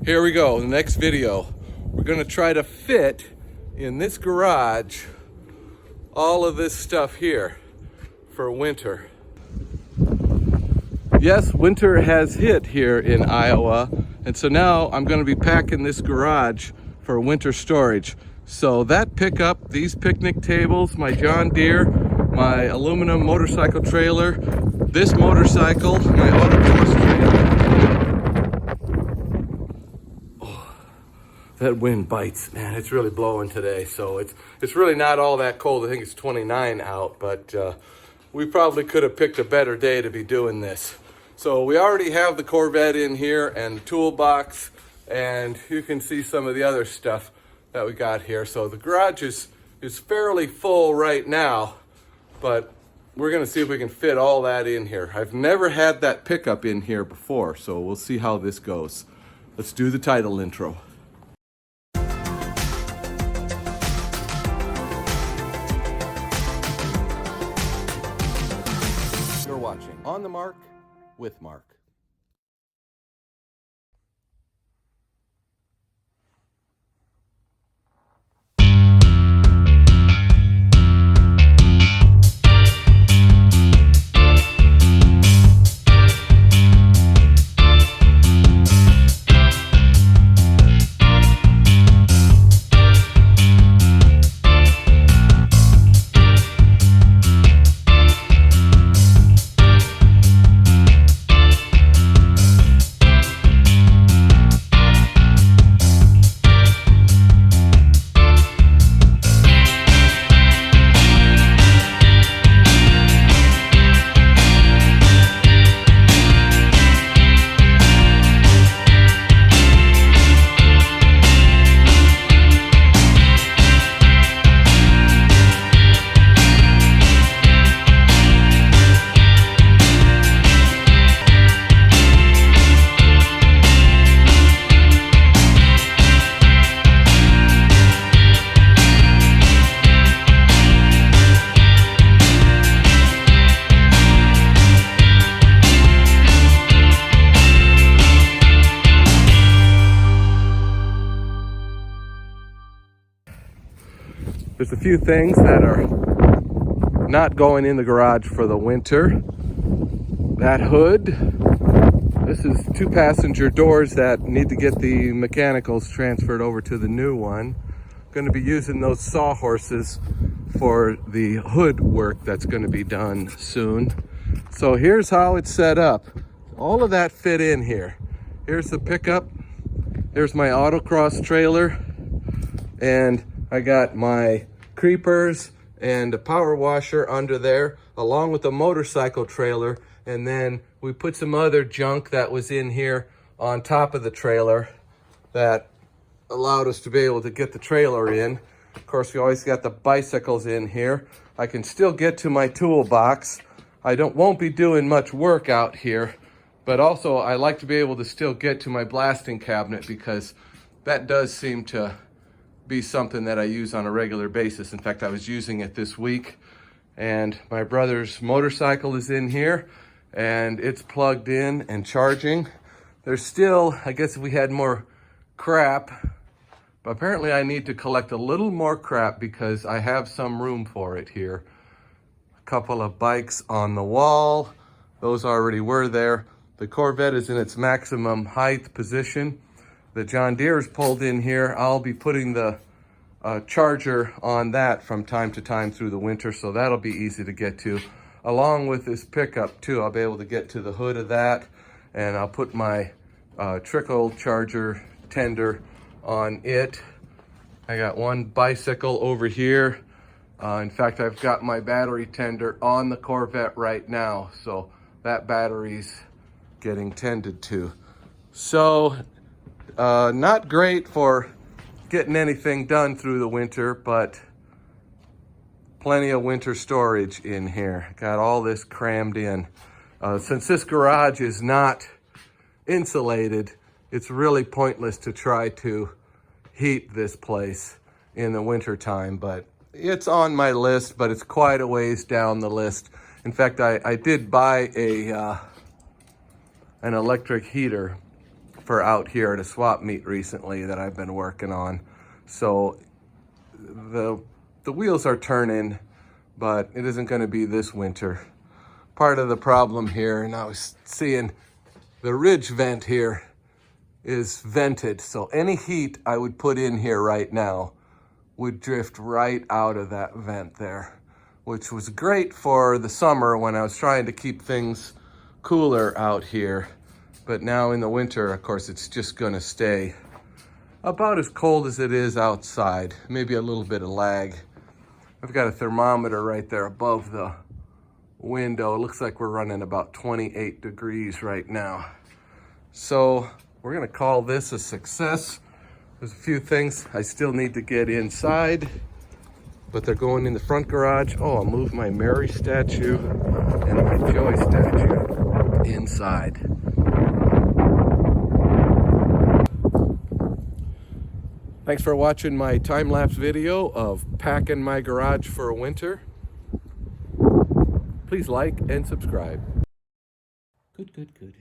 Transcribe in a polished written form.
Here we go, the next video. We're gonna try to fit in this garage all of this stuff here for winter. Yes, winter has hit here in Iowa, and so now I'm gonna be packing this garage for winter storage. So that pickup, these picnic tables, my John Deere, my aluminum motorcycle trailer, this motorcycle, my autocross trailer. That wind bites, man. It's really blowing today, so it's really not all that cold. I think it's 29 out, but we probably could have picked a better day to be doing this. So we already have the Corvette in here and the toolbox, and you can see some of the other stuff that we got here. So the garage is fairly full right now, but we're gonna see if we can fit all that in here. I've never had that pickup in here before, so we'll see how this goes. Let's do the title intro. Watching On the Mark with Mark. There's a few things that are not going in the garage for the winter. That hood. This is 2 passenger doors that need to get the mechanicals transferred over to the new one. Going to be using those sawhorses for the hood work that's going to be done soon. So here's how it's set up. All of that fit in here. Here's the pickup. There's my autocross trailer. And I got my creepers and a power washer under there, along with a motorcycle trailer. And then we put some other junk that was in here on top of the trailer that allowed us to be able to get the trailer in. Of course, we always got the bicycles in here. I can still get to my toolbox. I won't be doing much work out here, but also I like to be able to still get to my blasting cabinet because that does seem to be something that I use on a regular basis. In fact, I was using it this week, and my brother's motorcycle is in here and it's plugged in and charging. There's still, I guess if we had more crap, but apparently I need to collect a little more crap because I have some room for it here. A couple of bikes on the wall, those already were there. The Corvette is in its maximum height position. The John Deere is pulled in here. I'll be putting the charger on that from time to time through the winter, so that'll be easy to get to. Along with this pickup too, I'll be able to get to the hood of that, and I'll put my trickle charger tender on it. I got one bicycle over here. In fact, I've got my battery tender on the Corvette right now, so that battery's getting tended to. So not great for getting anything done through the winter, but plenty of winter storage in here. Got all this crammed in. Since this garage is not insulated, it's really pointless to try to heat this place in the winter time, but it's on my list, but it's quite a ways down the list. In fact, I did buy an electric heater for out here at a swap meet recently that I've been working on. So the wheels are turning, but it isn't going to be this winter. Part of the problem here, and I was seeing the ridge vent here is vented. So any heat I would put in here right now would drift right out of that vent there, which was great for the summer when I was trying to keep things cooler out here. But now in the winter, of course, it's just gonna stay about as cold as it is outside, maybe a little bit of lag. I've got a thermometer right there above the window. It looks like we're running about 28 degrees right now. So we're gonna call this a success. There's a few things I still need to get inside, but they're going in the front garage. Oh, I'll move my Mary statue and my Joy statue inside. Thanks for watching my time-lapse video of packing my garage for a winter. Please like and subscribe. Good.